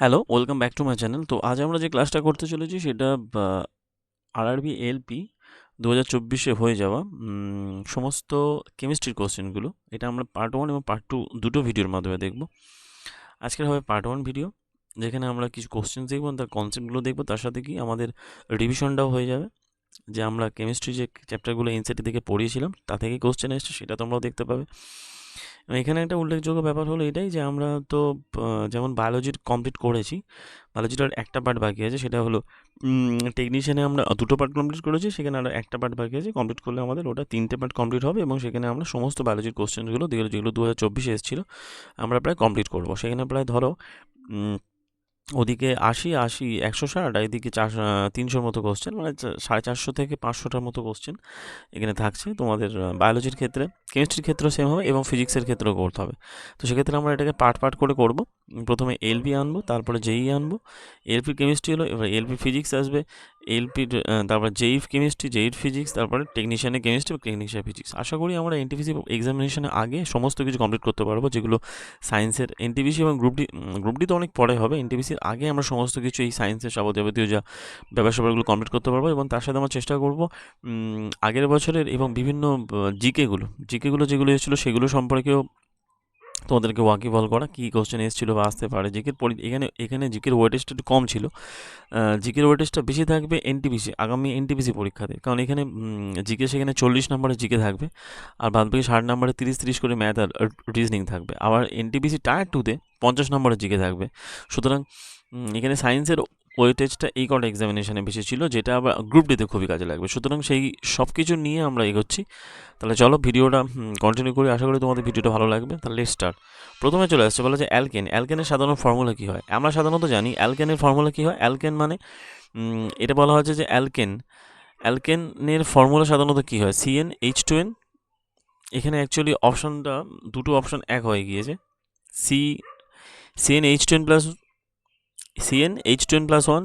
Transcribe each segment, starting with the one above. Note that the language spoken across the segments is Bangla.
Hello, welcome back to my channel. তো আজ আমরা যে ক্লাসটা করতে চলেছি সেটা আরআরবি এলপি 2024-এ হয়ে যাওয়া সমস্ত কেমিস্ট্রির কোশ্চেনগুলো। এটা আমরা পার্ট 1 এবং পার্ট 2 দুটো ভিডিওর মাধ্যমে দেখব। আজকের হবে পার্ট 1 ভিডিও, যেখানে আমরা কিছু কোশ্চেন দেখব, তার কনসেপ্টগুলো দেখব, তার সাথে কি আমাদের রিভিশনটাও হয়ে যাবে, যে আমরা কেমিস্ট্রি যে চ্যাপ্টারগুলো এনসিটি থেকে পড়িয়েছিলাম তা থেকে কোশ্চেন এসছে সেটা তোমরাও দেখতে পাবে। এখানে একটা উল্লেখযোগ্য ব্যাপার হলো এটাই যে আমরা তো যেমন বায়োলজির কমপ্লিট করেছি, বায়োলজির আর একটা পার্ট বাকি আছে, সেটা হলো টেকনিশিয়ানে আমরা দুটো পার্ট কমপ্লিট করেছি, সেখানে আরও একটা পার্ট বাকি আছে। কমপ্লিট করলে আমাদের ওটা 3টে পার্ট কমপ্লিট হবে এবং সেখানে আমরা সমস্ত বায়োলজির কোশ্চেনগুলো যেগুলো 2024-এ এসেছিলো আমরা প্রায় কমপ্লিট করবো। সেখানে প্রায় ধরো ওদিকে 80, 160 আর এদিকে 300-র মতো কোশ্চেন, মানে 450 থেকে 500টার মতো কোশ্চেন এখানে থাকছে তোমাদের বায়োলজির ক্ষেত্রে। কেমিস্ট্রির ক্ষেত্রেও সেম হবে এবং ফিজিক্সের ক্ষেত্রেও করতে হবে। তো সেক্ষেত্রে আমরা এটাকে পার্ট পার্ট করে করব। প্রথমে এলপি আনবো, তারপরে জেই আনবো। এলপি কেমিস্ট্রি হলো, এবার এলপি ফিজিক্স আসবে, এলপির তারপর জেই কেমিস্ট্রি, জেইর ফিজিক্স, তারপরে টেকনিশিয়ানের কেমিস্ট্রি বা টেকনিশিয়ান ফিজিক্স। আশা করি আমরা এনটিপিসি এক্সামিনেশনের আগে সমস্ত কিছু কমপ্লিট করতে পারবো, যেগুলো সায়েন্সের এনটিপিসি এবং গ্রুপ ডি তো অনেক পরে হবে। এনটিপিসির আগে আমরা সমস্ত কিছু এই সায়েন্সের যাবতীয় যা ব্যাপার স্যাপারগুলো কমপ্লিট করতে পারবো এবং তার সাথে আমরা চেষ্টা করবো আগের বছরের এবং বিভিন্ন জিকেগুলো যেগুলো এসেছিলো সেগুলো সম্পর্কেও তোমাদেরকে ওয়াকিবহাল করা, কী কোশ্চেন এসেছিলো বা আসতে পারে। এখানে জিকের ওয়েটেজটা একটু কম ছিল, জিকের ওয়েটেজটা বেশি থাকবে আগামী এনটিপিসি পরীক্ষাতে, কারণ এখানে জিকে সেখানে 40 নম্বরের জিকে থাকবে আর বাদ বাকি 60 নম্বরে 30 করে ম্যাথ আর রিজনিং থাকবে। আবার এনটিপিসি টায়ার 2-তে 50 নম্বরের জিকে থাকবে। সুতরাং এখানে সায়েন্সের ওয়েটেজটা এই কটা এক্সামিনেশনে বেশি ছিল, যেটা আবার গ্রুপ ডিতে খুবই কাজে লাগবে। সুতরাং সেই সব কিছু নিয়ে আমরা এগোচ্ছি। তাহলে চলো ভিডিওটা কন্টিনিউ করি, আশা করি তোমাদের ভিডিওটা ভালো লাগবে। তাহলে স্টার্ট। প্রথমে চলে আসছে, বলা যে অ্যালকেনের সাধারণ ফর্মুলা কী হয়। আমরা সাধারণত জানি অ্যালকেনের ফর্মুলা কী হয়। অ্যালকেন মানে এটা বলা হচ্ছে যে অ্যালকেনের ফর্মুলা সাধারণত কী হয়, CnH2n। এখানে অ্যাকচুয়ালি অপশানটা দুটো অপশান এক হয়ে গিয়েছে, CnH2n plus CnH2n plus 1,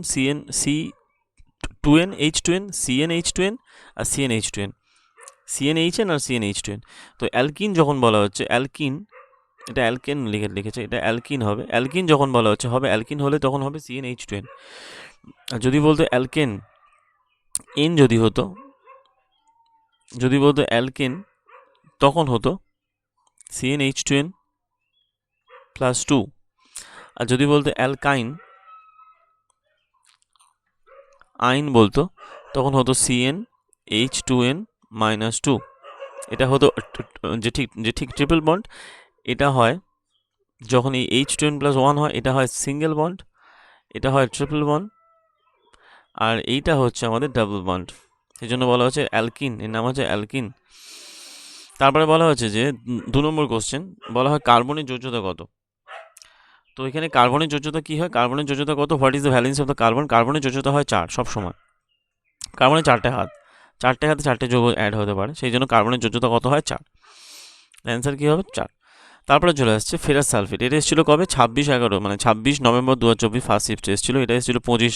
C2nH2n, CnH2n আর CnH2n, CnHn আর CnH2n। তো অ্যালকিন যখন বলা হচ্ছে, এটা অ্যালকেন লিখেছে, এটা অ্যালকিন হবে। অ্যালকিন যখন বলা হচ্ছে হবে অ্যালকিন হলে তখন হবে CnH2n। আর যদি বলতো অ্যালকেন এন, যদি বলতো অ্যালকেন তখন হতো CnH2n প্লাস 2। আর যদি বলতো অ্যালকাইন বলতো তখন হতো CnH2n মাইনাস 2। এটা হতো যে ঠিক ট্রিপল বন্ড। এটা হয় যখন এই H2n প্লাস 1 হয়, এটা হয় সিঙ্গেল বন্ড, এটা হয় ট্রিপল বন্ড, আর এইটা হচ্ছে আমাদের ডাবল বন্ড। সেই জন্য বলা হচ্ছে অ্যালকিন, এর নাম হচ্ছে অ্যালকিন। তারপরে বলা হচ্ছে যে 2 নম্বর কোশ্চেন, বলা হয় কার্বনের যোজ্যতা কত। তো এখানে কার্বনের যোজ্যতা কী হয়, কার্বনের যোজ্যতা কত, what is the valence of the carbon. কার্বনের যোজ্যতা হয় 4 সবসময়। কার্বনের 4টে হাতে 4টে যৌগ অ্যাড হতে পারে, সেই জন্য কার্বনের যোজ্যতা কত হয় 4। অ্যান্সার কী হবে 4। তারপরে চলে আসছে ফেরাস সালফেট। এটা এসেছিলো কবে, 26/11 মানে 26 নভেম্বর 2024 ফার্স্ট শিফটে এসেছিলো। এটা এসেছিলো 25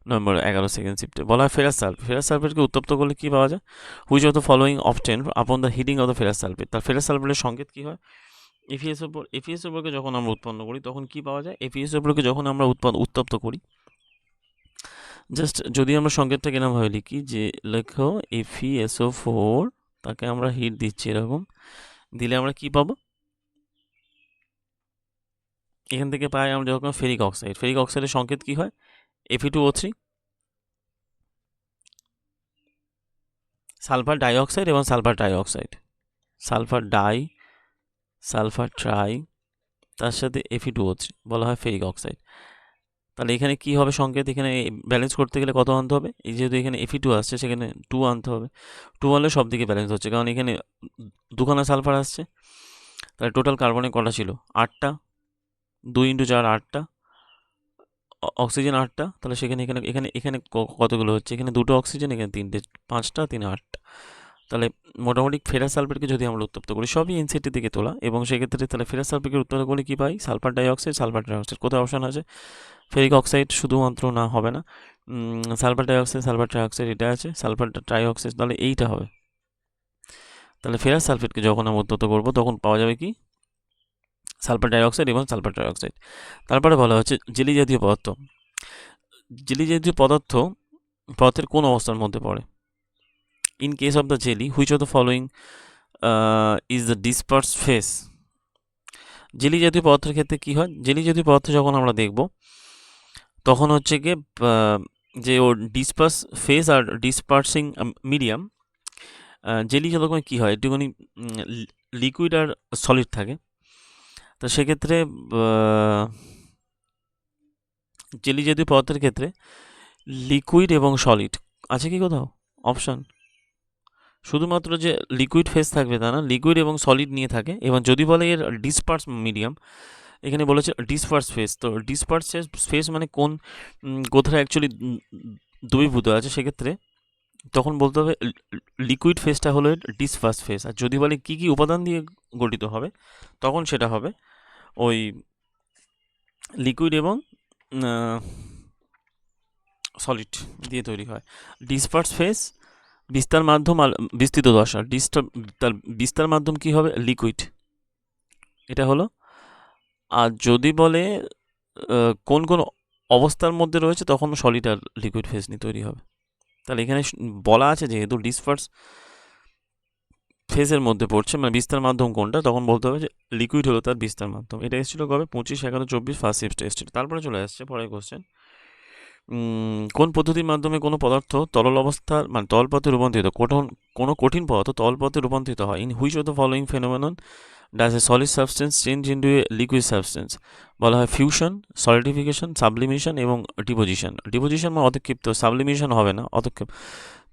নভেম্বর 11 সেকেন্ড শিফটে। বলা হয় ফেরাস সালফেটকে উত্তপ্ত করলে কী পাওয়া যায়, which of the following obtain upon the heating of the ferrous sulphate. তার ফেরাস সালফেটের সংকেত কী হয়, এফিএসওকে যখন আমরা উৎপন্ন করি তখন কি পাওয়া যায়, এফিএসওকে যখন আমরা উত্তপ্ত করি, জাস্ট যদি আমরা সংকেতটা কেনাভাবে লিখি, যে লেখো FeSO4, তাকে আমরা হিট দিচ্ছি এরকম, দিলে আমরা কি পাবো, এখান থেকে পাই আমরা যখন ফেরিক অক্সাইডের সংকেত কি হয়, Fe2O3। সালফার ডাইঅক্সাইড এবং সালফার ট্রাই, তার সাথে Fe2O3 বলা হয় ফেরিক অক্সাইড। তাহলে এখানে কি হবে সংকেত, এখানে ব্যালেন্স করতে গেলে কত আনতে হবে, এই যেহেতু এখানে Fe2 আসছে সেখানে 2 আনতে হবে। 2 আনলে সব দিকে ব্যালেন্স হচ্ছে, কারণ এখানে দুখানা সালফার আসছে। তাহলে টোটাল কার্বনে কটা ছিল, 8টা, 2 × 4 8টা, অক্সিজেন 8টা। তাহলে সেখানে এখানে কতগুলো হচ্ছে, এখানে 2টো অক্সিজেন, এখানে 3টে, 5টা, 3 8টা। তাহলে মোটামুটি ফেরাস সালফেটকে যদি আমরা উত্তপ্ত করি, সবই এনসিটি থেকে তোলা, এবং সেক্ষেত্রে তাহলে ফেরাস সালফেটকে উত্তপ্ত করলে কী পাই, সালফার ডাইঅক্সাইড। কোথায় অপশান আছে, ফেরিক অক্সাইড শুধুমাত্র না, হবে না, সালফার ট্রাইঅক্সাইড এটা আছে, সালফার ট্রাইঅক্সাইড, তাহলে এইটা হবে। তাহলে ফেরাস সালফেটকে যখন আমরা উত্তপ্ত করবো তখন পাওয়া যাবে কি, সালফার ডাইঅক্সাইড এবং সালফার ডাইঅক্সাইড। তারপরে বলা হচ্ছে জেলি জাতীয় পদার্থ। জেলি জাতীয় পদার্থের কোন অবস্থার মধ্যে পড়ে? In case of the jelly which of the following is the disperse face. Jelly জাতীয় পদার্থের ক্ষেত্রে কী হয়, জেলি জাতীয় পদার্থ যখন আমরা দেখব তখন হচ্ছে গিয়ে যে ওর ডিসপার্স ফেস আর ডিসপার্সিং মিডিয়াম, জেলি যতক্ষণ কী হয় একটুখানি লিকুইড আর সলিড থাকে। তো সেক্ষেত্রে জেলি জাতীয় পদার্থের ক্ষেত্রে লিকুইড এবং সলিড আছে কি কোথাও অপশান? শুধুমাত্র যে লিকুইড ফেস থাকবে তা না, লিকুইড এবং সলিড নিয়ে থাকে। এবং যদি বলে এর ডিসপার্স মিডিয়াম, এখানে বলেছে ডিসপার্স ফেস। তো ডিসপার্স ফেস মানে কোথায় অ্যাকচুয়ালি দ্রবীভূত আছে, সেক্ষেত্রে তখন বলতে হবে লিকুইড ফেসটা হলো ডিসপার্স ফেস। আর যদি বলে কী কী উপাদান দিয়ে গঠিত হবে, তখন সেটা হবে ওই লিকুইড এবং সলিড দিয়ে তৈরি হয়। ডিসপার্স ফেস বিস্তার মাধ্যম আর বিস্তৃত দশা। বিস্তার মাধ্যম কি হবে? লিকুইড, এটা হলো। আর যদি বলে কোন কোন অবস্থার মধ্যে রয়েছে, তখন সলিড আর লিকুইড ফেস নিয়ে তৈরি হবে। তাহলে এখানে বলা আছে যেহেতু ডিসপার্স ফেজের মধ্যে পড়ছে, মানে বিস্তার মাধ্যম কোনটা, তখন বলতে হবে যে লিকুইড হলো তার বিস্তার মাধ্যম। এটা এসেছিল কবে? 25/11/24 ফার্স্ট শিফটে এসেছিল। তারপরে চলে আসছে পরের কোশ্চেন, কোন পদ্ধতির মাধ্যমে কোনো পদার্থ তরল অবস্থার মানে তরল পথে রূপান্তরিত, কোনো কঠিন পদার্থ তরল পথে রূপান্তরিত হয়? In which of the following phenomenon does a solid substance change into a liquid substance? বলা হয় ফিউশন, সলিডিফিকেশন, সাবলিমেশন এবং ডিপোজিশন। ডিপোজিশন মানে অতক্ষিপ্ত, সাবলিমেশন হবে না, অতক্ষেপ।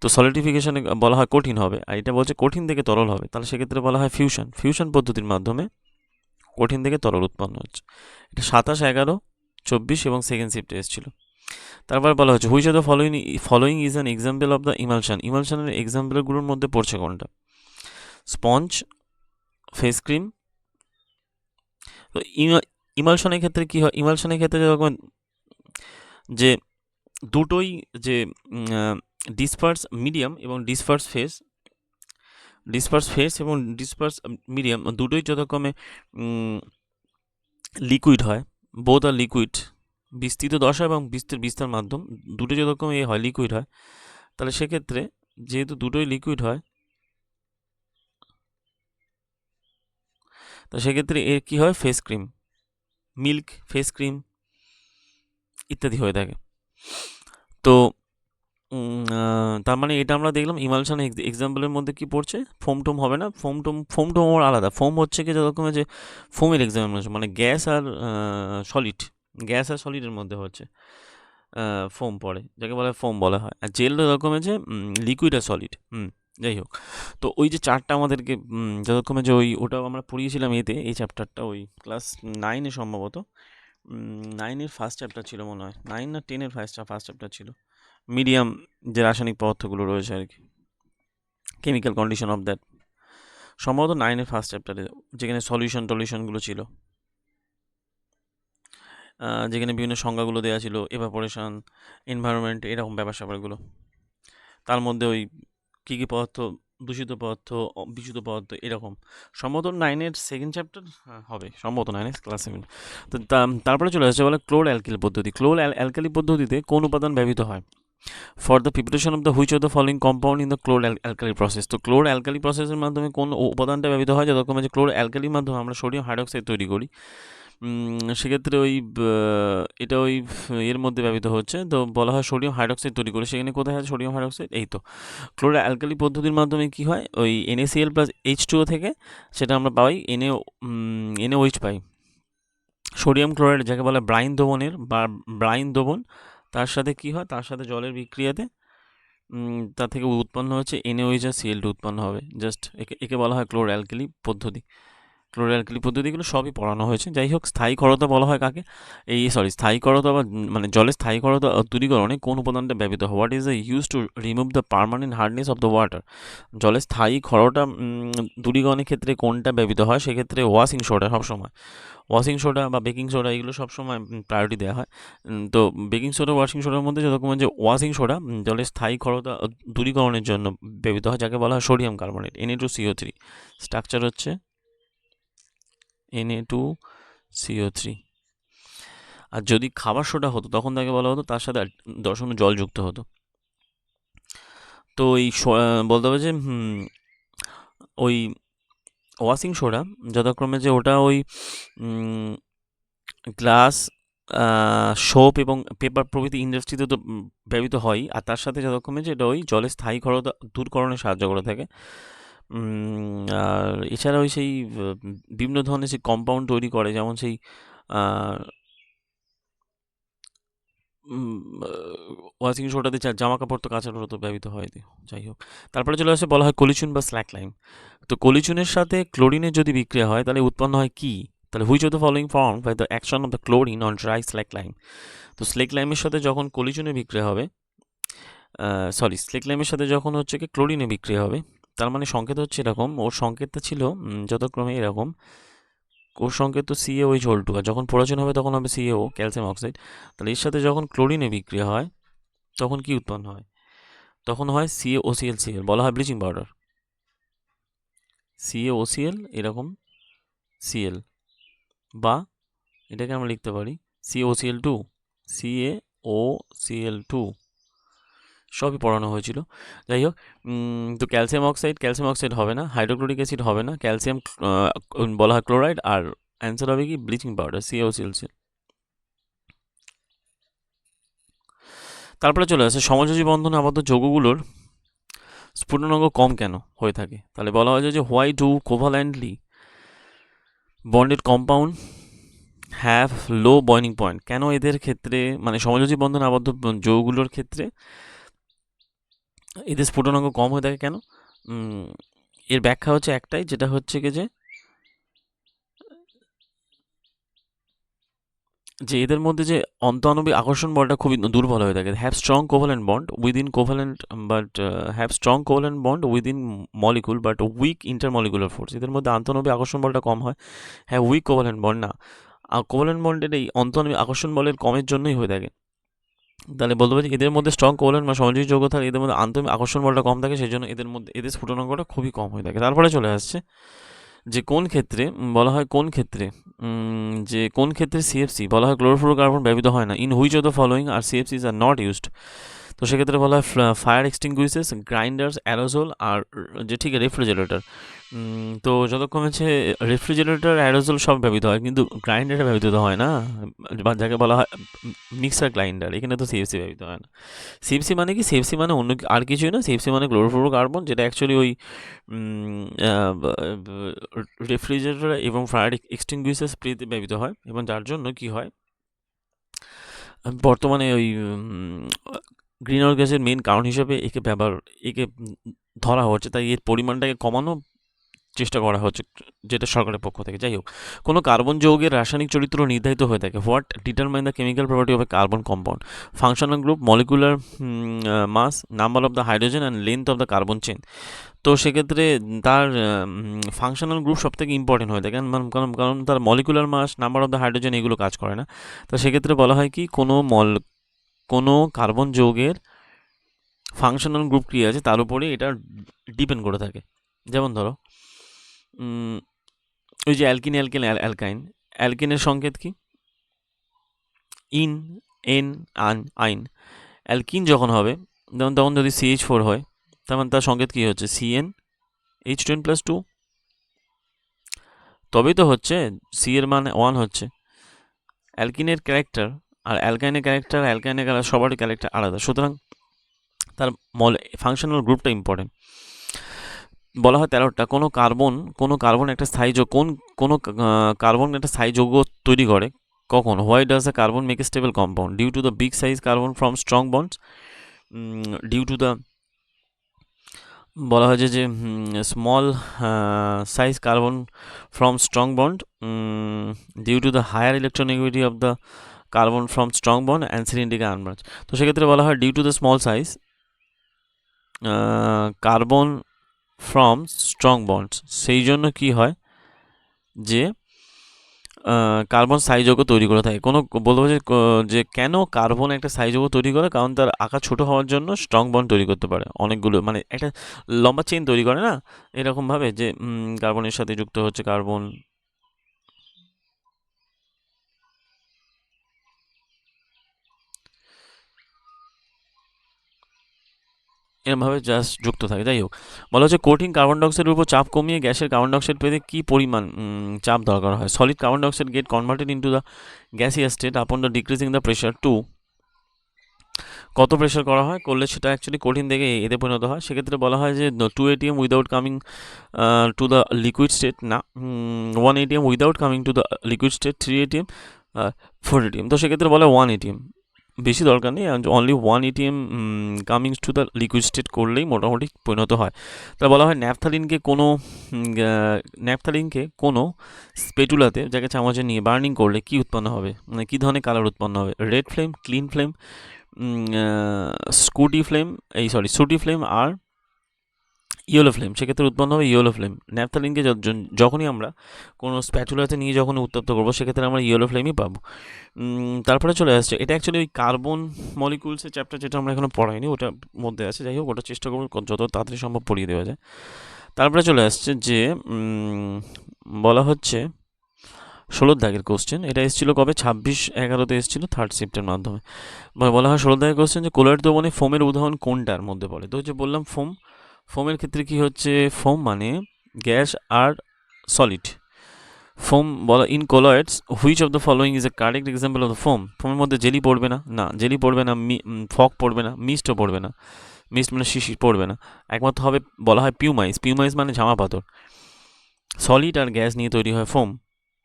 তো সলিডিফিকেশনে বলা হয় কঠিন হবে, আর এটা বলছে কঠিন থেকে তরল হবে। তাহলে সেক্ষেত্রে বলা হয় ফিউশন। ফিউশন পদ্ধতির মাধ্যমে কঠিন থেকে তরল উৎপন্ন হচ্ছে। এটা 27/11/24 এবং সেকেন্ড শিফটে এসেছিল। তারপর বলা হচ্ছে which of the following is an example of the emulsion. ইমালশনের এক্সাম্পলগুলোর মধ্যে পড়ছে কোনটা? Sponge, face cream. তো ইমালশনের ক্ষেত্রে কী হয়? ইমালশনের ক্ষেত্রে যখন যে দুটোই যে ডিসপার্স মিডিয়াম এবং ডিসপার্স ফেস এবং ডিসপার্স মিডিয়াম দুটোই যথাক্রমে লিকুইড হয়, বোথ আর লিকুইড, বিস্তৃত দশা এবং বিস্তার মাধ্যম দুটো যথাক্রমে হয় লিকুইড হয়। তাহলে সেক্ষেত্রে যেহেতু দুটোই লিকুইড হয়, তো সেক্ষেত্রে এর কী হয়? Face cream, milk, face cream ইত্যাদি হয়ে থাকে। তো তার মানে এটা আমরা দেখলাম ইমালশন এক্সাম্পলের মধ্যে কি পড়ছে? ফোম টোম হবে না। ফোম টোম আমার আলাদা। ফোম হচ্ছে কি যতরকমের যে ফোমের এক্সাম্পল, মানে গ্যাস আর সলিডের মধ্যে হচ্ছে ফোম পড়ে, যাকে বলা হয় ফোম বলা হয়। আর জেল রকমের যে লিকুইড আর সলিড। যাই হোক, তো ওই যে চারটা আমাদেরকে যতক্ষণে যে ওটাও আমরা পড়িয়েছিলাম এতে, এই চ্যাপ্টারটা ওই ক্লাস 9-এ সম্ভবত 9-এর ফার্স্ট চ্যাপ্টার ছিল মনে হয়, 9 না 10-এর ফার্স্ট চ্যাপ্টার ছিল। মিডিয়াম যে রাসায়নিক পদার্থগুলো রয়েছে আর কি, কেমিক্যাল কন্ডিশন অফ দ্যাট, সম্ভবত 9-এর ফার্স্ট চ্যাপ্টারে, যেখানে টলিউশনগুলো ছিল, যেখানে বিভিন্ন সংজ্ঞাগুলো দেওয়া ছিল, এভাপোরেশন, এনভায়রনমেন্ট, এরকম ব্যাপার স্যাপারগুলো। তার মধ্যে ওই কী কী পদার্থ, দূষিত পদার্থ, বিশুদ্ধ পদার্থ, এরকম। সম্ভবত 9-এর সেকেন্ড চ্যাপ্টার হবে, সম্ভবত 9-এর ক্লাস 7। তো তারপরে চলে আসছে বলে ক্লোর অ্যালকিল পদ্ধতি। ক্লোর অ্যালকালি পদ্ধতিতে কোন উপাদান ব্যবহৃত হয়? For the preparation of the which of the following compound in the chlor alkali process. তো ক্লোর অ্যালকালি প্রসেসের মাধ্যমে কোন উপাদানটা ব্যবহৃত হয়? যতক্ষণ যে ক্লোর অ্যালকালির মাধ্যমে আমরা সোডিয়াম হাইড্রক্সাইড তৈরি করি, সেক্ষেত্রে এটা এর মধ্যে ব্যবহৃত হচ্ছে। তো বলা হয় সোডিয়াম হাইড্রক্সাইড তৈরি করে, সেখানে কোথায় আছে সোডিয়াম হাইড্রক্সাইড? এই তো ক্লোর অ্যালকালি পদ্ধতির মাধ্যমে কি হয়? ওই NaCl + H2O থেকে সেটা আমরা পাই NaOH পাই। সোডিয়াম ক্লোরাইড, যাকে বলা ব্রাইন দ্রবণ, তার সাথে কি হয়? তার সাথে জলের বিক্রিয়াতে তা থেকে উৎপন্ন হচ্ছে NaOH আর Cl2 উৎপন্ন হবে। জাস্ট একে বলা হয় ক্লোর অ্যালকালি পদ্ধতি। ক্লোর অ্যালকালি পদ্ধতিগুলো সবই পড়ানো হয়েছে। যাই হোক, স্থায়ী ক্ষারতা বলা হয় কাকে? স্থায়ী ক্ষারতা বা মানে জলের স্থায়ী ক্ষারতা দূরীকরণে কোন উপাদানটা ব্যবহৃত হয়? What is the use to remove the permanent hardness of the water? জলের স্থায়ী ক্ষারতা দূরীকরণের ক্ষেত্রে কোনটা ব্যবহৃত হয়? সেক্ষেত্রে ওয়াশিং সোডা, সবসময় ওয়াশিং সোডা বা বেকিং সোডা, এগুলো সবসময় প্রায়োরিটি দেওয়া হয়। তো বেকিং সোডা, ওয়াশিং সোডার মধ্যে যতক্ষণ যে ওয়াশিং সোডা জলের স্থায়ী ক্ষারতা দূরীকরণের জন্য ব্যবহৃত হয়, যাকে বলা হয় সোডিয়াম কার্বনেট, Na2CO3। স্ট্রাকচার হচ্ছে Na2 CO3। আর যদি খাবার সোডা হতো তখন তাকে বলা হতো তার সাথে 10 অণু জল যুক্ত হতো। তো এই বলতে হবে যে ওই ওয়াশিং সোডা যথাক্রমে যে ওটা ওই গ্লাস, সোপ এবং পেপার প্রভৃতি ইন্ডাস্ট্রিতে তো ব্যবহৃত হয়, আর তার সাথে যথাক্রমে যে এটা ওই জলের স্থায়ী ক্ষারতা দূরকরণে সাহায্য করে থাকে। আর এছাড়া ওই সেই বিভিন্ন ধরনের সেই কম্পাউন্ড তৈরি করে, যেমন সেই ওয়াশিং সোডাতে জামা কাপড় তো কাচার তো ব্যবহৃত হয়। যাই হোক, তারপরে চলে আসে বলা হয় কলিচুন বা স্ল্যাক লাইম। তো কলিচুনের সাথে ক্লোরিনের যদি বিক্রিয়া হয় তাহলে উৎপন্ন হয় কি? তাহলে which of the following form by the action of the chlorine on dry slack lime. তো স্লেক লাইমের সাথে যখন কলিচুনের বিক্রিয়া হবে, স্লেক লাইমের সাথে যখন হচ্ছে কি ক্লোরিনে বিক্রিয়া হবে, তার মানে সংকেত হচ্ছে এরকম, ওর সংকেতটা ছিল যথাক্রমে এরকম, ওর সংকেত তো CaOH2, আর যখন পড়াশোনা হবে তখন হবে CaO, ক্যালসিয়াম অক্সাইড। তাহলে এর সাথে যখন ক্লোরিনে বিক্রিয়া হয় তখন কি উৎপন্ন হয়? তখন হয় CaOClCl, বলা হয় ব্লিচিং পাউডার। CaOCl এরকম Cl, বা এটাকে আমরা লিখতে পারি CaOCl2, CaOCl2, সবই পড়ানো হয়েছিল। যাই হোক, তো ক্যালসিয়াম অক্সাইড হবে না, হাইড্রোক্লোরিক অ্যাসিড হবে না, ক্যালসিয়াম বলা হয় ক্লোরাইড, আর অ্যান্সার হবে কি ব্লিচিং পাউডার, CaOClCl। তারপরে চলে আসে সমযোজী বন্ধনে আবদ্ধ যৌগগুলোর স্ফুটনাঙ্ক কম কেন হয়ে থাকে। তাহলে বলা হয়েছে যে why do covalently bonded compound have low boiling point. কেন এদের ক্ষেত্রে, মানে সমযোজী বন্ধনে আবদ্ধ যৌগগুলোর ক্ষেত্রে এদের স্ফুটনাঙ্ক কম হয়ে থাকে কেন? এর ব্যাখ্যা হচ্ছে একটাই, যেটা হচ্ছে কি যে এদের মধ্যে যে অন্তঃআণবিক আকর্ষণ বলটা খুবই দুর্বল হয়ে থাকে। Have strong covalent bond within covalent but have strong covalent bond within molecule but weak intermolecular force. এদের মধ্যে আন্তঃআণবিক আকর্ষণ বলটা কম হয়, হ্যাঁ উইক কোভালেন্ট বন্ড না। কোভালেন্ট বন্ডের এই অন্তঃআণবিক আকর্ষণ বলের কমের জন্যই হয়ে থাকে। তাহলে বলতে পারি এদের মধ্যে স্ট্রং কোভালেন্ট বা সমযোজী যৌগ থাকে, এদের মধ্যে আন্তঃআণবিক আকর্ষণ বলটা কম থাকে, সেই জন্য এদের মধ্যে এদের স্ফুটনাঙ্কটা খুবই কম হয়ে থাকে। তারপরে চলে আসছে যে কোন ক্ষেত্রে বলা হয়, কোন ক্ষেত্রে যে কোন ক্ষেত্রে সিএফসি বলা হয় ক্লোরোফ্লোরোকার্বন ব্যবহৃত হয় না। In which of the following are CFCs are not used. তো সেক্ষেত্রে বলা হয় ফায়ার এক্সটিংগুইশার্স, গ্রাইন্ডার্স, অ্যারোজল, আর যে ঠিক রেফ্রিজারেটর। তো যতক্ষণ হচ্ছে রেফ্রিজারেটর, অ্যারোজল সব ব্যবহৃত হয়, কিন্তু গ্রাইন্ডারে ব্যবহৃত হয় না, বা যাকে বলা হয় মিক্সার গ্রাইন্ডার, এখানে তো সিএফসি ব্যবহৃত হয় না। সিএফসি মানে কি? সিএফসি মানে অন্য আর কিছুই না, সিএফসি মানে ক্লোরোফ্লোরোকার্বন, যেটা অ্যাকচুয়ালি ওই রেফ্রিজারেটর এবং ফায়ার এক্সটিংগুইশার স্প্রেতে ব্যবহৃত হয়, এবং যার জন্য কি হয় বর্তমানে ওই গ্রিনহাউস গ্যাসের মেন কারণ হিসেবে একে ধরা হচ্ছে, তাই এর পরিমাণটাকে কমানো চেষ্টা করা হচ্ছে, যেটা সরকারের পক্ষ থেকে। যাই হোক, কোনো কার্বন যৌগের রাসায়নিক চরিত্র নির্ধারিত হয়ে থাকে। What determine the chemical property of a carbon compound? Functional group, molecular mass, number of the hydrogen and length of the carbon chain. তো সেক্ষেত্রে তার ফাংশনাল গ্রুপ সব থেকে ইম্পর্টেন্ট হয়ে থাকে, কারণ তার molecular mass, number of the hydrogen এগুলো কাজ করে না। তো সেক্ষেত্রে বলা হয় কি কোনো কার্বন যৌগের ফাংশনাল গ্রুপ কী আছে তার উপরে এটা ডিপেন্ড করে থাকে। যেমন ধরো ওই যে অ্যালকিন, অ্যালকাইন, অ্যালকিনের সংকেত কি? ইন, এন, আইন। অ্যালকিন যখন হবে তখন যদি CH4 হয়, তখন তার সংকেত কী হচ্ছে? CnH2n+2। তবেই তো হচ্ছে সি এর মান 1 হচ্ছে। অ্যালকিনের ক্যারেক্টার আর অ্যালকাইনের ক্যারেক্টার সবারই ক্যারেক্টার আলাদা, সুতরাং তার ফাংশনাল গ্রুপটা ইম্পর্টেন্ট। বলা হয় 13টা কোনো কার্বন একটা স্থায়ী যৌগ, কোনো কার্বন একটা স্থায়ী যৌগ তৈরি করে কখন? Why does the carbon make a stable compound? Due to the big size carbon from strong bonds, due to the বলা হয় যে small size carbon from strong bond, due to the higher electronegativity of the carbon from strong bond and cylindrical unbranch. তো সেক্ষেত্রে বলা হয় due to the small size carbon from strong bonds. সেই জন্য কি হয় যে কার্বন স্থায়ী যৌগ তৈরি করে থাকে। বলতে পারছে যে কেন কার্বন একটা স্থায়ী যৌগ তৈরি করে? কারণ তার আকার ছোট হওয়ার জন্য স্ট্রং বন্ড তৈরি করতে পারে অনেকগুলো, মানে একটা লম্বা চেইন তৈরি করে না এরকমভাবে, যে কার্বনের সাথে যুক্ত হচ্ছে কার্বন, এরমভাবে জাস্ট যুক্ত থাকে। যাই হোক, বলা হচ্ছে কঠিন কার্বন ডাইঅক্সাইডের উপর চাপ কমিয়ে গ্যাসের কার্বন ডাইঅক্সাইড পেতে কী পরিমাণ চাপ দরকার হয়। Solid carbon dioxide get converted into the gaseous state upon the decreasing the pressure to, কত প্রেশার করা হয় করলে সেটা অ্যাকচুয়ালি কঠিন থেকে এতে পরিণত হয়। সেক্ষেত্রে বলা হয় যে 2 atm without coming to the liquid state, না 1 atm without coming to the liquid state, 3 atm 4 atm। তো সেক্ষেত্রে বলে 1 atm, বেশি দরকার নেই, only 1 atm Cummins to the liquid state করলেই মোটামুটি পরিণত হয়। তা বলা হয় ন্যাপথালিনকে কোনো স্পেটুলাতে, যাকে চামচে নিয়ে বার্নিং করলে কি উৎপন্ন হবে, মানে কী ধরনের কালার উৎপন্ন হবে? Red flame, clean flame, sooty flame আর ইয়েলো ফ্লেম। সেক্ষেত্রে উৎপন্ন হবে ইয়েলো ফ্লেম। ন্যাপথালিনকে যখনই আমরা কোনো স্প্যাচুলাতে নিয়ে যখন উত্তপ্ত করবো সেক্ষেত্রে আমরা ইয়েলো ফ্লেমই পাবো। তারপরে চলে আসছে, এটা অ্যাকচুয়ালি ওই কার্বন মলিকুলসের চ্যাপ্টার, যেটা আমরা এখনো পড়াইনি, ওটার মধ্যে আছে। যাই হোক, ওটা চেষ্টা করবো যত তাড়াতাড়ি সম্ভব পড়িয়ে দেওয়া যায়। তারপরে চলে আসছে যে বলা হচ্ছে 16 দাগের কোশ্চেন। এটা এসেছিল কবে? 26/11 এসেছিল, 3rd শিফটের মাধ্যমে। বলা হয় 16 দাগের কোশ্চেন যে কোলয়েড দ্রবণে ফোমের উদাহরণ কোনটার মধ্যে পড়ে? তো যে বললাম ফোমের ক্ষেত্রে কি হচ্ছে, ফোম মানে গ্যাস আর সলিড। ফোম বলা in colloids which of the following is a correct example of the foam. ফোমের মধ্যে জেলি পড়বে না, জেলি পড়বে না, ফগ পড়বে না, মিস্টও পড়বে না, মিস্ট মানে শিশির পড়বে না। একমাত্র হবে বলা হয় পিউমাইস মানে ঝামা পাথর। সলিড আর গ্যাস নিয়ে তৈরি হয় ফোম।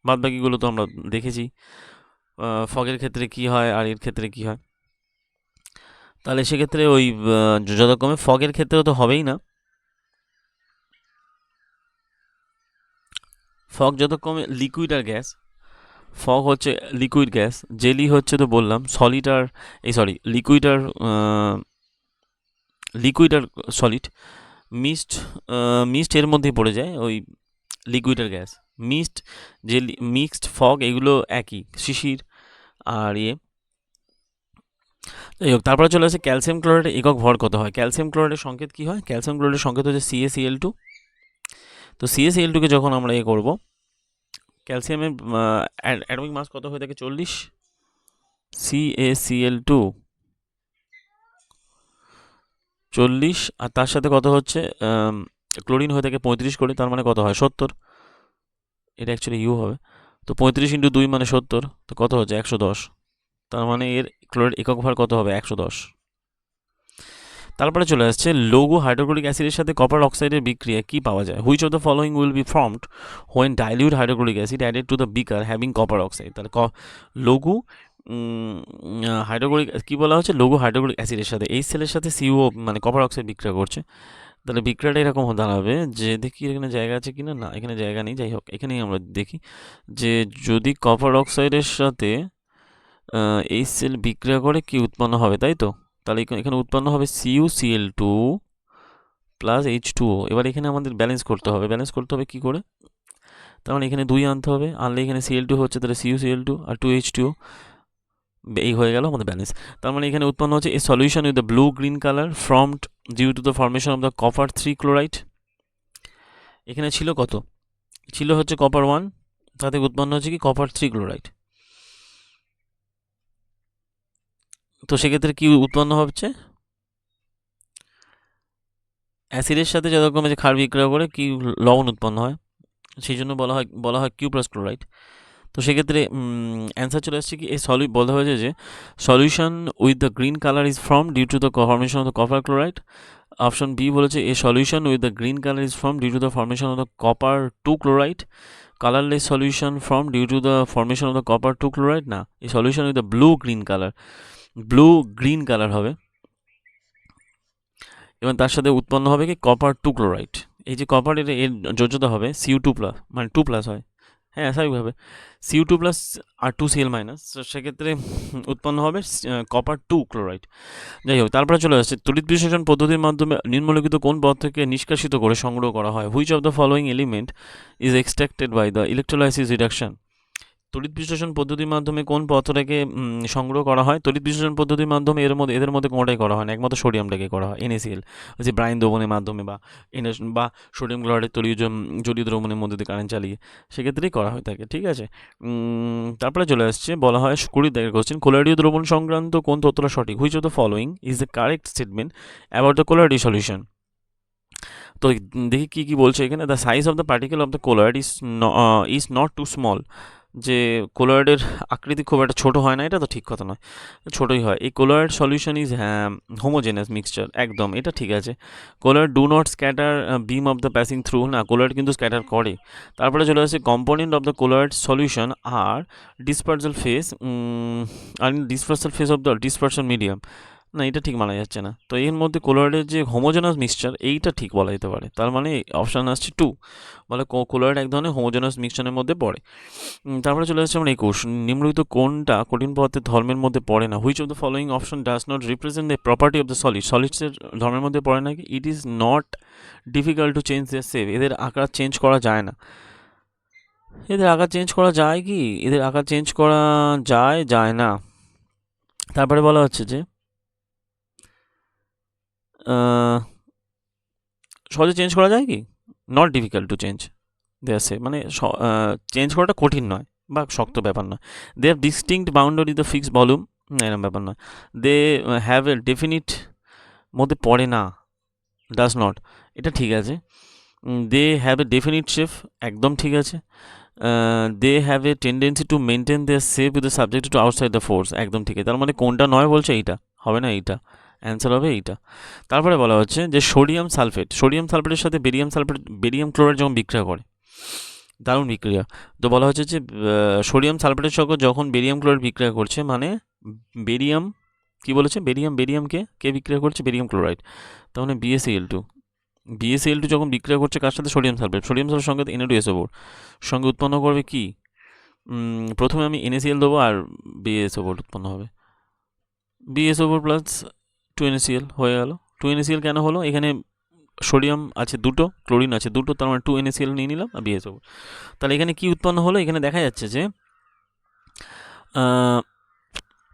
বাদ বাকিগুলো তো আমরা দেখেছি, ফগের ক্ষেত্রে কি হয় আর এর ক্ষেত্রে কি হয়। তাহলে সেক্ষেত্রে ওই যথাক্রমে ফগের ক্ষেত্রেও তো হবেই না, ফগ যথাক্রমে লিকুইড আর গ্যাস। ফগ হচ্ছে লিকুইড গ্যাস, জেলি হচ্ছে তো বললাম সলিড আর লিকুইড আর সলিড। মিস্ট এর মধ্যেই পড়ে যায়, ওই লিকুইড আর গ্যাস। জেলি, মিক্সড, ফগ এগুলো একই, শিশির আর যাই হোক, তারপরে চলে আসে ক্যালসিয়াম ক্লোরাইডের একক ভর কত হয়। ক্যালসিয়াম ক্লোরাইডের সংকেত কি হয়? ক্যালসিয়াম ক্লোরাইডের সংকেত হচ্ছে CaCl2। তো CaCl2কে যখন আমরা করব, ক্যালসিয়ামের অ্যাটমিক মাস কত হয়ে থাকে? 40। CaCl2 40, আর তার সাথে কত হচ্ছে ক্লোরিন হয়ে থাকে 35 করে, তার মানে কত হয়? 70। এটা অ্যাকচুয়ালি ইউ হবে। তো 35 × 2 মানে 70, তো কত হচ্ছে? 110। তার মানে এর ক্লোরাইড একক ভার কত হবে? 110। তারপরে চলে আসছে লঘু হাইড্রোক্লোরিক অ্যাসিডের সাথে কপার অক্সাইডের বিক্রিয়া কি পাওয়া যায়? Which of the following will be formed when dilute hydrochloric acid added to the beaker having copper oxide. তাহলে লঘু হাইড্রোক্লোরিক কি বলা হচ্ছে? লঘু হাইড্রোক্লোরিক অ্যাসিডের সাথে এই সেলের সাথে CO মানে কপার অক্সাইড বিক্রিয়া করছে। তাহলে বিক্রিয়াটা এরকম দাঁড়াবে যে, দেখি এখানে জায়গা আছে কিনা, না এখানে জায়গা নেই। যাই হোক, এখানেই আমরা দেখি যে যদি কপার অক্সাইডের সাথে এই সেল বিক্রিয়া করে কি উৎপন্ন হবে, তাই তো? তাহলে এখানে উৎপন্ন হবে CuCl2 প্লাস H2O। এবার এখানে আমাদের ব্যালেন্স করতে হবে কি করে? তার মানে এখানে 2 আনতে হবে, আনলে এখানে Cl2 হচ্ছে, তাহলে CuCl2 আর 2H2O, এই হয়ে গেল আমাদের ব্যালেন্স। তার মানে এখানে উৎপন্ন হচ্ছে a solution with the blue green colour formed due to the formation of the copper 3 chloride. এখানে ছিল কত? ছিল হচ্ছে কপার 1, তাতে উৎপন্ন হচ্ছে কি? Copper 3 chloride. তো সেক্ষেত্রে কি উৎপন্ন হচ্ছে? অ্যাসিডের সাথে যতরকম যে ক্ষার বিক্রিয়া করে কি লবণ উৎপন্ন হয়, সেই জন্য বলা হয় কিউ প্লাস ক্লোরাইড। তো সেক্ষেত্রে অ্যান্সার চলে আসছে কি, এই বলা হয়েছে যে solution with the green colour is form due to the formation of the copper chloride. Option B বলেছে a solution with the green colour is form due to the formation of the copper 2 chloride. Colourless solution form due to the formation of the copper 2 chloride. না, এই solution with the blue green colour হবে, এবং তার সাথে উৎপন্ন হবে কি? Copper 2 chloride. এই যে কপার, এর যোজ্যতা হবে Cu2+, মানে 2+ হয়, হ্যাঁ স্বাভাবিকভাবে Cu2+ আর 2Cl-। তো সেক্ষেত্রে উৎপন্ন হবে কপার 2 ক্লোরাইড। যাই হোক, তারপরে চলে আসছে তড়িৎ বিশ্লেষণ পদ্ধতির মাধ্যমে নিম্নলিখিত কোন পদার্থকে নিষ্কাশিত করে সংগ্রহ করা হয়? Which of the following element is extracted by the electrolysis reduction. তড়িৎ বিশ্লেষণ পদ্ধতির মাধ্যমে কোন পদার্থটাকে সংগ্রহ করা হয়? তড়িৎ বিশ্লেষণ পদ্ধতির মাধ্যমে এদের মধ্যে কোনোটাই করা হয় না, একমাত্র সোডিয়ামটাকে করা হয়, NaCl, যে ব্রাইন দ্রবণের মাধ্যমে বা সোডিয়াম ক্লোরাইডের জলীয় দ্রবণের মধ্যে দিয়ে কারেন্ট চালিয়ে সেক্ষেত্রেই করা হয়ে থাকে। ঠিক আছে, তারপরে চলে আসছে, বলা হয় 20 দাগের কোশ্চেন, কোলয়েডীয় দ্রবণ সংক্রান্ত কোন তথ্যটা সঠিক? Which of the following is the correct statement about the colloidal solution? তো দেখি কি কি বলছে এখানে। The size of the particle of the colloid is not too small, যে কোলয়েডের আকৃতি খুব একটা ছোটো হয় না, এটা তো ঠিক কথা নয়, ছোটোই হয়। এই colloid solution is homogeneous mixture, একদম এটা ঠিক আছে। Colloid do not scatter beam of the passing through, না কোলয়েড কিন্তু স্ক্যাটার করে। তারপরে চলে আসছে, component of the colloid solution are dispersal phase of the dispersion medium, না এটা ঠিক মানা যাচ্ছে না। তো এর মধ্যে কোলয়েডের যে হোমোজেনাস মিক্সচার, এইটা ঠিক বলা যেতে পারে। তার মানে অপশান আসছে 2, বলে কোলয়েড এক ধরনের হোমোজেনাস মিক্সচারের মধ্যে পড়ে। তারপরে চলে আসছে আমরা 21, নিম্নলিখিত কোনটা কঠিন পদার্থের ধর্মের মধ্যে পড়ে না? Which of the following option does not represent the property of the সলিডসের ধর্মের মধ্যে পড়ে না কি? It is not difficult to change their shape, এদের আকার চেঞ্জ করা যায় না। এদের আকার চেঞ্জ করা যায় কি? এদের আকার চেঞ্জ করা যায় না। তারপরে বলা হচ্ছে যে সহজে চেঞ্জ করা যায় কি? Not difficult to change their shape, মানে চেঞ্জ করাটা কঠিন নয় বা শক্ত ব্যাপার নয়। They have distinct boundary the fixed volume, এরকম ব্যাপার নয়। দে হ্যাভ এ ডেফিনিট মধ্যে পড়ে না, ডাজ নট, এটা ঠিক আছে। They have a definite shape, একদম ঠিক আছে। They have a tendency to maintain their shape with the subject to outside the force, একদম ঠিক আছে। তার মানে কোনটা নয় বলছে? এইটা হবে না, এইটা অ্যান্সার হবে এইটা। তারপরে বলা হচ্ছে যে সোডিয়াম সালফেটের সাথে বেরিয়াম ক্লোরাইড যখন বিক্রিয়া করে, দারুণ বিক্রিয়া, তো বলা হচ্ছে যে সোডিয়াম সালফেটের সঙ্গে যখন বেরিয়াম ক্লোরাইড বিক্রিয়া করছে, মানে বেরিয়াম কি বলেছে? বেরিয়ামকে কে বিক্রিয়া করছে? Barium chloride. তার মানে BaCl2 যখন বিক্রিয়া করছে কার সাথে? সোডিয়াম সালফেটের সঙ্গে Na2SO4 সঙ্গে উৎপন্ন করবে কি? প্রথমে আমি NaCl দেবো আর BaSO4 উৎপন্ন হবে, BaSO4 প্লাস 2NaCl হয়ে গেল। 2NaCl কেন হলো? এখানে সোডিয়াম আছে দুটো, ক্লোরিন আছে দুটো, তার মানে 2NaCl নিয়ে নিলাম আর BaSO4। তাহলে এখানে কি উৎপন্ন হলো? এখানে দেখা যাচ্ছে যে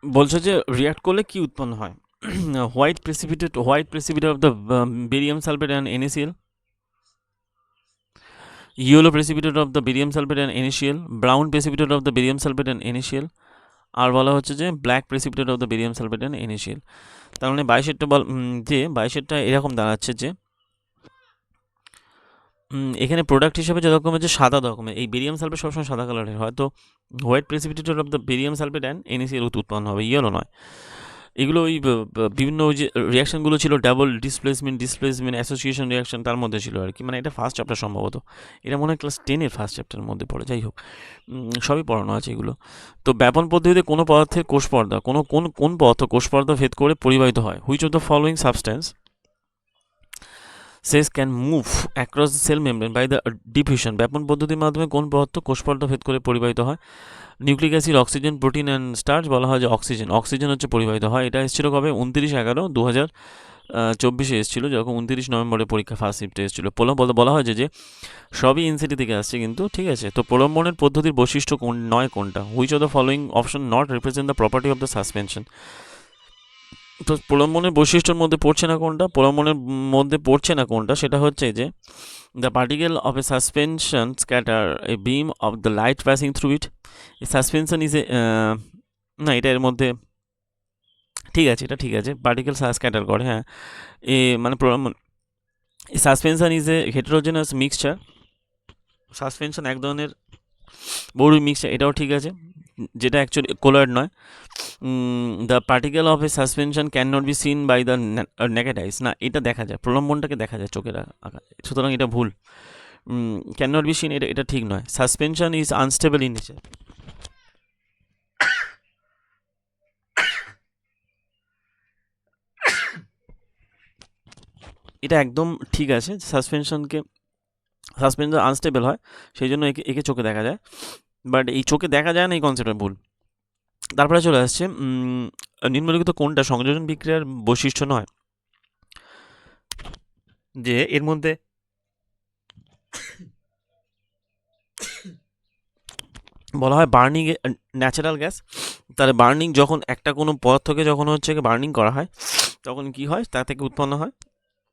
বলছে যে রিয়াক্ট করলে কি উৎপন্ন হয়? White precipitate of the barium sulphate and NaCl, yellow precipitate of the barium sulphate and NaCl, brown precipitate of the barium sulphate and NaCl, আর বলা হচ্ছে যে black precipitate of the barium sulphate and NaCl। তার মানে 22টা এরকম দাঁড়াচ্ছে যে এখানে প্রোডাক্ট হিসেবে যে রকমের যে সাদা রকমের, এই বেরিয়াম সালফেট সবসময় সাদা কালারের হয়, তো white precipitate of the barium sulphate and NaCl উৎপন্ন হবে, ইয়েলো নয়। এগুলো ওই বিভিন্ন ওই যে রিয়াকশানগুলো ছিল, ডাবল ডিসপ্লেসমেন্ট অ্যাসোসিয়েশন রিয়াকশন, তার মধ্যে ছিল আর কি, মানে এটা ফার্স্ট চ্যাপ্টার সম্ভবত, এটা মনে হয় ক্লাস 10-এর ফার্স্ট চ্যাপ্টারের মধ্যে পড়ে। যাই হোক, সবই পড়ানো আছে এগুলো। তো ব্যাপন পদ্ধতিতে কোনো পদার্থের কোষ পর্দা কোন পদার্থ কোষ পর্দা ভেদ করে পরিবাহিত হয়? Which of the following substances can move across the cell membrane by the diffusion? ব্যাপন পদ্ধতির মাধ্যমে কোন পদার্থ কোষ পর্দা ভেদ করে পরিবাহিত হয়? Nucleic acid, oxygen, protein and starch, বলা হয় যে অক্সিজেন হচ্ছে পরিবাহিত হয়। এটা এসেছিল কবে? 29/11/2024 এসেছিল, যখন 29 নভেম্বরের পরীক্ষা ফার্স্ট শিফটে এসেছিল। বলা হয় যে সবই এনসিটি থেকে আসছে কিন্তু, ঠিক আছে। তো প্রলম্বনের পদ্ধতির বৈশিষ্ট্য কোনটা? Which of the following option not represent the property of the suspension? তো প্রলম্বনের বৈশিষ্ট্যের মধ্যে পড়ছে না কোনটা? সেটা হচ্ছে যে the particle of a suspension scatter a beam of the light passing through it. A suspension is a না, এটা এর মধ্যে ঠিক আছে, এটা ঠিক আছে, পার্টিকেল স্ক্যাটার করে, হ্যাঁ। মানে suspension is a heterogeneous mixture, suspension এক ধরনের বহু মিক্সচার, এটাও ঠিক আছে, যেটা অ্যাকচুয়ালি কোলয়েড নয়। The particle of a suspension can not be seen by the naked eyes, না এটা দেখা যায়, প্রলম্বনটাকে দেখা যায় চোখের আঁকা, সুতরাং এটা ভুল। ক্যান নট বি সিন, এটা ঠিক নয়। Suspension is unstable in nature, এটা একদম ঠিক আছে। সাসপেনশন আনস্টেবল হয়, সেই জন্য একে চোখে দেখা যায়, বাট এই চোখে দেখা যায় না, এই কনসেপ্টটা ভুল। তারপরে চলে আসছে নিম্নলিখিত কোনটা সংযোজন বিক্রিয়ার বৈশিষ্ট্য নয়? যে এর মধ্যে বলা হয় বার্নিং ন্যাচারাল গ্যাস। তাহলে বার্নিং যখন একটা কোনো পদার্থকে যখন হচ্ছে বার্নিং করা হয় তখন কি হয়, তা থেকে উৎপন্ন হয়।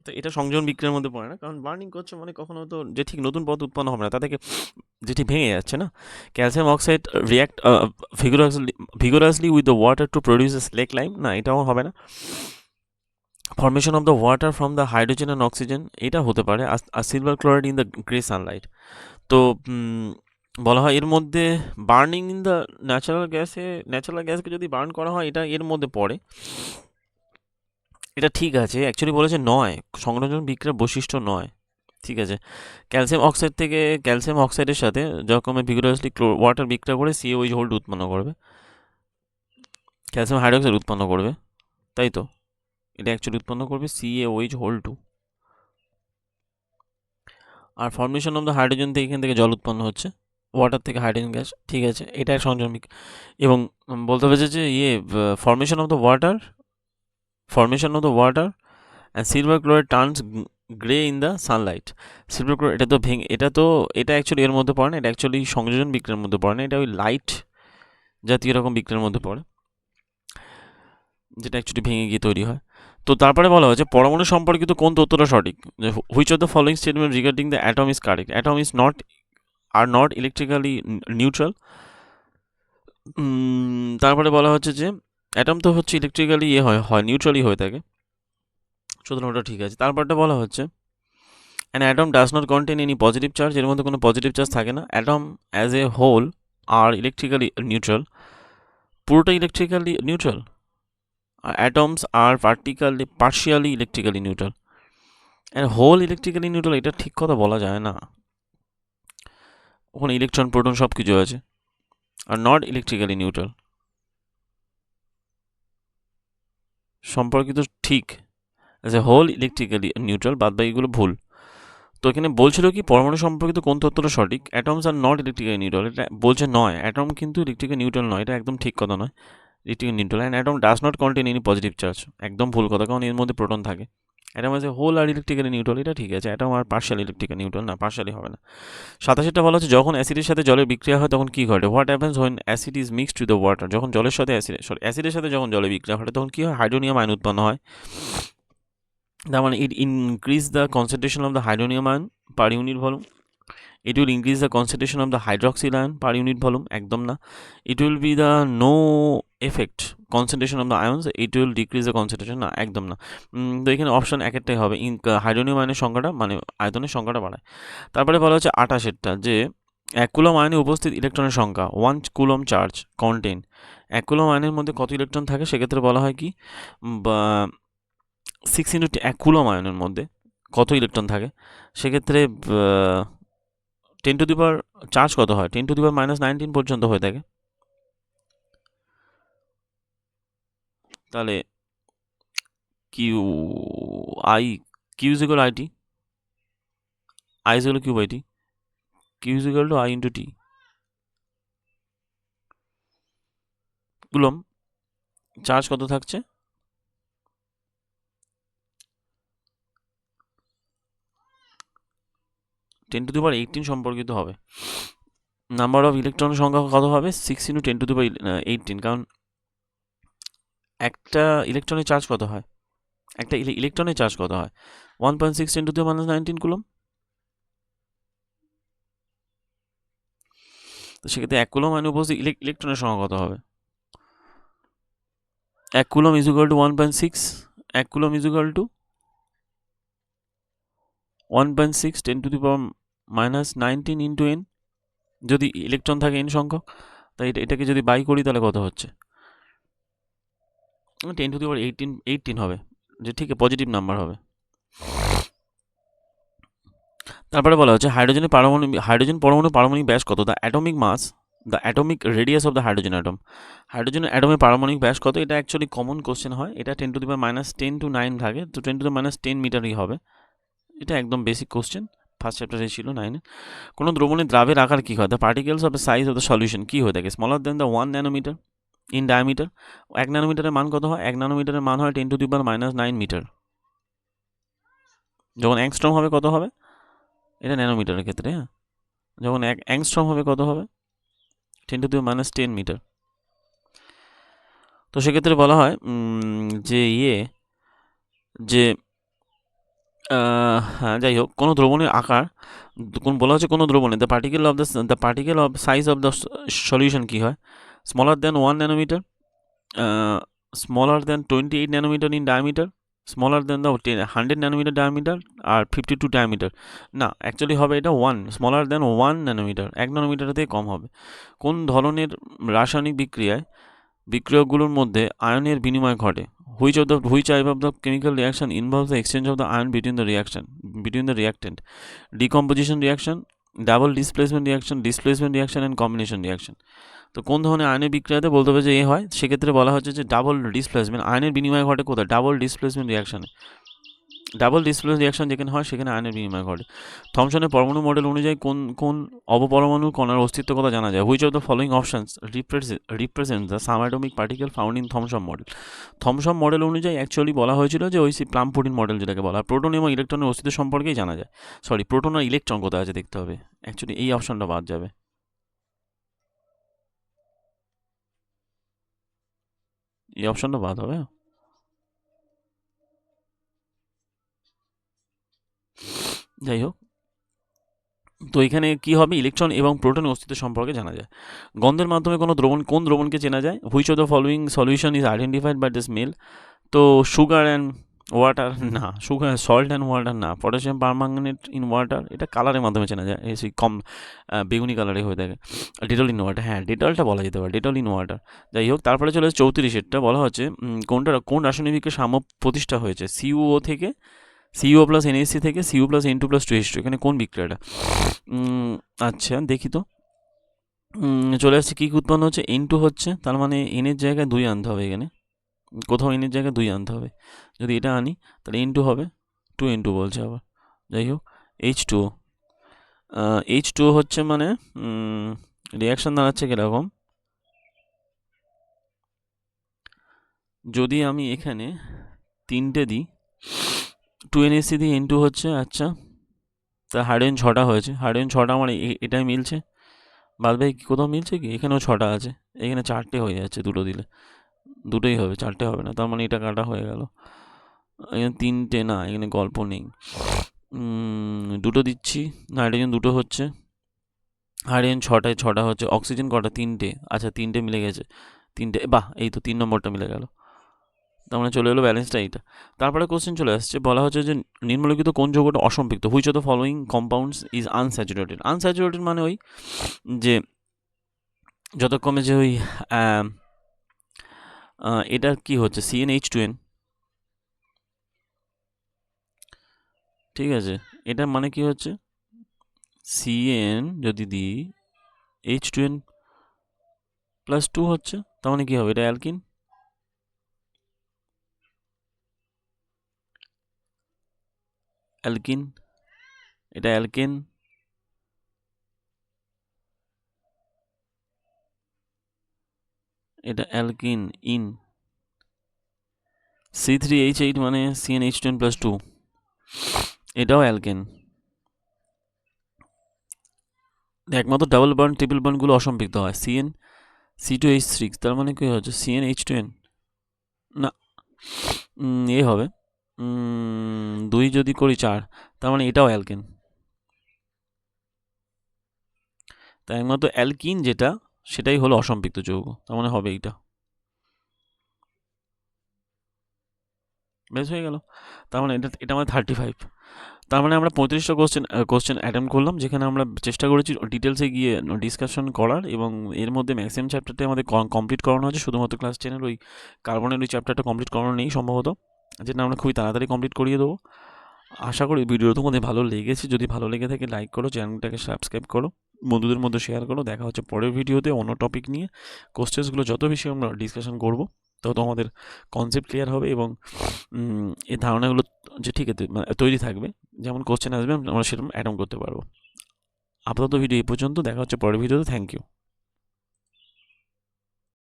তো এটা সংযোজন বিক্রিয়ার মধ্যে পড়ে না, কারণ বার্নিং করছে মানে কখনো তো যে ঠিক নতুন পদার্থ উৎপন্ন হবে না, তা থেকে যেটি ভেঙে যাচ্ছে না। Calcium oxide react vigorously with the water to produce a slake lime, না এটাও হবে না। Formation of the water from the hydrogen and oxygen, এটা হতে পারে। আর silver chloride in the grey sunlight. তো বলা হয় এর মধ্যে বার্নিং ইন দ্য ন্যাচারাল গ্যাসকে যদি বার্ন করা হয় এটা এর মধ্যে পড়ে। এটা ঠিক আছে, অ্যাকচুয়ালি বলেছে নয়, সংযোজন বিক্রিয়ার বৈশিষ্ট্য নয়। ঠিক আছে, ক্যালসিয়াম অক্সাইড থেকে ক্যালসিয়াম অক্সাইডের সাথে যখন ভিগোরাসলি ওয়াটার বিক্রিয়া করে CaOH হোল্ড উৎপন্ন করবে, ক্যালসিয়াম হাইড্রোক্সাইড উৎপন্ন করবে, তাই তো? এটা অ্যাকচুয়ালি উৎপন্ন করবে CaOH হোল্ড 2। আর ফর্মেশন অফ দ্য হাইড্রোজেন থেকে এখান থেকে জল উৎপন্ন হচ্ছে, ওয়াটার থেকে হাইড্রোজেন গ্যাস। ঠিক আছে, এটা এক সংযোজন বিক্রিয়া। এবং বলতে হয়েছে যে formation of the water and silver chloride turns grey in the Sunlight. Silver chloride এটা অ্যাকচুয়ালি এর মধ্যে পড়ে না, এটা অ্যাকচুয়ালি সংযোজন বিক্রিয়ার মধ্যে পড়ে না, এটা ওই লাইট জাতীয় রকম বিক্রিয়ার মধ্যে পড়ে, যেটা অ্যাকচুয়ালি ভেঙে গিয়ে তৈরি হয়। তো তারপরে বলা হয়েছে পরমাণু সম্পর্কিত কোন তথ্যটা সঠিক। Which of the following statement regarding the atom is correct. Atom is not electrically neutral. তারপরে বলা হচ্ছে যে অ্যাটম তো হচ্ছে ইলেকট্রিক্যালি হয় নিউট্রালি হয়ে থাকে, সুতরাং ওটা ঠিক আছে। তারপরটা বলা হচ্ছে an atom does not contain any positive charge, এর মধ্যে কোনো পজিটিভ চার্জ থাকে না। Atom as a whole are electrically neutral, পুরোটা ইলেকট্রিক্যালি নিউট্রাল। আর atoms are partially electrically neutral. And whole electrically neutral, এটা ঠিক কথা বলা যায় না, ওখানে ইলেকট্রন প্রোটন সব কিছু আছে। আর নট ইলেকট্রিক্যালি নিউট্রাল সম্পর্কিত ঠিক, as a whole electrically neutral, বাদ বাকিগুলো ভুল। তো এখানে বলছিল কি পরমাণু সম্পর্কিত কোন তথ্যটা সঠিক, atoms are not electrically neutral, এটা বলছে নয়, অ্যাটম কিন্তু ইলেকট্রিক্যালি নিউট্রাল নয়, এটা একদম ঠিক কথা নয়। Electrically neutral and atom does not contain any positive charge, একদম ভুল কথা, কারণ এর মধ্যে প্রোটন থাকে। অ্যাটম আছে হোল আর ইলেকট্রিক্যালি নিউট্রাল, এটা ঠিক আছে। অ্যাটম আর পার্শিয়াল ইলেকট্রিক্যালি নিউট্রাল, না পার্শিয়ালি হবে না। 87টা বলা হচ্ছে যখন অ্যাসিডের সাথে জলের বিক্রিয়া হয় তখন কি ঘটে। What happens when acid is mixed with the water, যখন জলের সাথে অ্যাসিডের সাথে যখন জলের বিক্রিয়া ঘটে তখন কি হয়, হাইড্রোনিয়াম আয়ন উৎপন্ন হয়। তার মানে it increase the concentration of the hydronium ion per unit volume. It will increase the concentration of the hydroxyl ion per unit volume, একদম না। It will be the no effect concentration of the ions, it will decrease the concentration, না একদম না। তো এখানে অপশন একটাই হবে, হাইড্রোনিয়াম আয়নের সংখ্যাটা মানে আয়তনের সংখ্যাটা বাড়ায়। তারপরে বলা হচ্ছে 28এরটা যে 1 কুলম আয়নে উপস্থিত ইলেকট্রনের সংখ্যা 1 কুলম চার্জ কন্টেন। 1 কুলম আয়নের মধ্যে কত ইলেকট্রন থাকে, সেক্ষেত্রে বলা হয় কি 6 ইন্টু 1 কুলম আয়নের মধ্যে কত ইলেকট্রন থাকে, সেক্ষেত্রে 10 টু দি পাওয়ার চার্জ কত হয়, 10 টু দি পাওয়ার -19 পর্যন্ত হয়ে থাকে। তাহলে Q is equal IT, I is equal Q by T, Q is equal to I into T. Coulomb charge কত থাকছে, 10 টু দি পাওয়ার 18 সম্পর্কিত হবে। নাম্বার অফ ইলেকট্রনের সংখ্যা কত হবে, 6 ইন্টু 10 টু দি পাওয়ার 18, কারণ একটা ইলেকট্রনের চার্জ কত হয়, একটা ইলেকট্রনের চার্জ কত হয় 1.6 10 টু দি পাওয়ার -19 কুলম। তো সেক্ষেত্রে 1 কুলম আয়নে উপস্থিত ইলেকট্রনের সংখ্যা কত হবে, 1 coulomb is equal two 1.6, 1 coulomb is equal two 1.6 10 to the power -19 into n, যদি ইলেকট্রন থাকে n সংখ্যক, তাই এটাকে যদি বাই করি তাহলে কত হচ্ছে 10 টু দি পাওয়ার 18 হবে, যে ঠিক পজিটিভ নাম্বার হবে। তারপরে বলা হচ্ছে হাইড্রোজেন পরমাণু পারমাণবিক ব্যাস কত, the atomic radius of the hydrogen atom. Hydrogen অ্যাটমের পারমাণবিক ব্যাস কত, এটা অ্যাকচুয়ালি কমন কোশ্চেন হয়, এটা 10 টু দি পাওয়ার -10 টু 9 থাকে, তো 10 টু দি -10 মিটারই হবে, এটা একদম বেসিক কোশ্চেন, ফার্স্ট চ্যাপ্টারে ছিল 9-এ। কোনো দ্রবণের দ্রাবের আকার কী হয়, the particles of the size of the solution কী হয়ে থাকে, smaller than the 1 nanometre in diameter. 1 ন্যানোমিটারের মান কত হয়, 1 ন্যানোমিটারের মান হয় 10 টু দি পাওয়ার -9 মিটার। যখন অ্যাংস্ট্রম হবে কত হবে, এটা ন্যানোমিটারের ক্ষেত্রে, হ্যাঁ, যখন 1 অ্যাংস্ট্রম হবে কত হবে, 10⁻10 মিটার। তো সেক্ষেত্রে বলা হয় যে যে হ্যাঁ, যাই হোক, কোনো দ্রবণের আকার বলা হচ্ছে কোনো দ্রবণে the particle of size of the solution কী হয়, smaller than 1 nanometre, smaller than 28 nanometre in diameter, smaller than the 100 nanometre diameter, আর 52 ডায়ামিটার। না, অ্যাকচুয়ালি হবে এটা 1, স্মলার দ্যান 1 ন্যানোমিটার, 1 ন্যানোমিটার থেকে কম হবে। কোন ধরনের রাসায়নিক বিক্রিয়কগুলোর মধ্যে আয়নের বিনিময় ঘটে, which type of the chemical reaction involves the exchange of the ion between the reactant, decomposition reaction, double displacement reaction and combination reaction। তো কোন ধরনের আয়নের বিক্রিয়াতে বলতে হবে যে হয়, সেক্ষেত্রে বলা হচ্ছে যে ডাবল ডিসপ্লেসমেন্ট, আয়নের বিনিময় ঘটে কোথায়, ডাবল ডিসপ্লেসমেন্ট রিয়াকশানে। ডাবল ডিসপ্লেসমেন্ট রিয়াকশন যেখানে হয় সেখানে আয়নের বিনিময় ঘটে। থমসনের পরমাণু মডেল অনুযায়ী কোন অপপরমাণু কণার অস্তিত্ব কথা জানা যায়, which of the following options represent the subatomic particle found in Thomson model. Thomson model অনুযায়ী অ্যাকচুয়ালি বলা হয়েছিল যে ওই প্লাম পুডিং মডেল যেটাকে বলা হয়, প্রোটন এবং ইলেকট্রনের অস্তিত্ব সম্পর্কেই জানা যায়। প্রোটন আর ইলেকট্রন কোথায় আছে দেখতে হবে, অ্যাকচুয়ালি এই অপশনটা বাদ যাবে, এই অপশনটা বাদ হবে। যাই হোক, তো এখানে কি হবে, ইলেকট্রন এবং প্রোটনের অস্তিত্ব সম্পর্কে জানা যায়। গন্ধের মাধ্যমে কোন দ্রবণকে চেনা যায়, which of the following solution is identified by the smell. তো সুগার অ্যান্ড ওয়াটার না, সল্ট অ্যান্ড ওয়াটার না, পটাশিয়াম পারম্যাঙ্গানেট ইন ওয়াটার, এটা কালারের মাধ্যমে চেনা যায়, সেই কম বেগুনি কালারে হয়ে থাকে। ডেটল ইন ওয়াটার, হ্যাঁ ডেটলটা বলা যেতে পারে, ডেটল ইন ওয়াটার। যাই হোক, তারপরে চলে 34টা বলা হচ্ছে কোন রাসায়নিক সাম্য প্রতিষ্ঠা হয়েছে, সিইউ থেকে, সিইউ প্লাস এনএসসি থেকে CU plus N2 plus 2H2, এখানে কোন বিক্রিয়াটা? আচ্ছা দেখি তো, চলে আসছে কী উৎপন্ন হচ্ছে, N2 হচ্ছে, তার মানে এনের জায়গায় 2 আনতে হবে, এখানে কোথাও এনের জায়গায় 2 আনতে হবে। যদি এটা আনি তাহলে N2 হবে, 2N2 বলছে আবার। যাই হোক, H2O, H2O হচ্ছে মানে রিয়াকশান দাঁড়াচ্ছে কীরকম, যদি আমি এখানে 3টে দিই, 2NH3 দিয়ে N2 হচ্ছে, আচ্ছা তা হাইড্রোজেন 6টা হয়েছে, হাইড্রোজেন 6টা আমার এটাই মিলছে, বাদ বাকি কি কোথাও মিলছে কি, এখানেও 6টা আছে, এখানে 4টে হয়ে যাচ্ছে, দুটো দিলে দুটোই হবে, 4টে হবে না, তার মানে এটা কাটা হয়ে গেল। এখানে 3টে না, এখানে গল্প নেই, দুটো দিচ্ছি, হাইড্রোজেন 2টো হচ্ছে, হাইড্রোজেন 6টা হচ্ছে, অক্সিজেন কটা, 3টে, আচ্ছা 3টে মিলে গেছে, 3টে, বাহ এই তো 3 নম্বরটা মিলে গেল, তার মানে চলে এলো ব্যালেন্সটা এইটা। তারপরে কোশ্চেন চলে আসছে, বলা হচ্ছে যে নিম্নলিখিত কোন যৌগটা অসম্পৃক্ত, which of the following compounds is unsaturated. Unsaturated মানে ওই যে যতক্ষণে যে ওই এটা কি হচ্ছে, CnH2n, ঠিক আছে, এটা মানে কি হচ্ছে, Cn যদি দিই H2n প্লাস 2 হচ্ছে, তার মানে কি হবে, এটা অ্যালকিন, এটা অ্যালকেন, এটা অ্যালকিন ইন C3H8 মানে CnH2n প্লাস 2, এটাও অ্যালকেন। একমাত্র ডাবল বন্ড ট্রিপল বন্ডগুলো অসম্পৃক্ত হয়, C2H6, তার মানে কি হচ্ছে CnH2n, না এ হবে 2 যদি করি 4, তার মানে এটাও অ্যালকেন। তাই একমাত্র অ্যালকিন যেটা সেটাই হলো অসম্পৃক্ত যৌগ, তার মানে হবে এইটা, বেশ হয়ে গেল। তার মানে এটা আমাদের 35। তার মানে আমরা 35টা কোশ্চেন অ্যাটেম্প করলাম, যেখানে আমরা চেষ্টা করেছি ডিটেলসে গিয়ে ডিসকাশন করার, এবং এর মধ্যে ম্যাক্সিমাম চ্যাপ্টারটা আমাদের কমপ্লিট করানো হয়েছে, শুধুমাত্র ক্লাস 10-এর ওই কার্বনের ওই চ্যাপ্টারটা কমপ্লিট করানো নেই সম্ভবত, যেটা আমরা খুবই তাড়াতাড়ি কমপ্লিট করিয়ে দেবো। আশা করি ভিডিও তোমাদের ভালো লেগেছে, যদি ভালো লেগে থাকে লাইক করো, চ্যানেলটাকে সাবস্ক্রাইব করো, বন্ধুদের মধ্যে শেয়ার করো। দেখা হচ্ছে পরের ভিডিওতে অন্য টপিক নিয়ে। কোশ্চেন্সগুলো যত বেশি আমরা ডিসকাশন করবো তত আমাদের কনসেপ্ট ক্লিয়ার হবে, এবং এই ধারণাগুলো যে ঠিক আছে তৈরি থাকবে, যেমন কোশ্চেন আসবে আমরা সেরকম অ্যাটেম্প করতে পারবো। আপাতত ভিডিও এই পর্যন্ত, দেখা হচ্ছে পরের ভিডিওতে, থ্যাংক ইউ।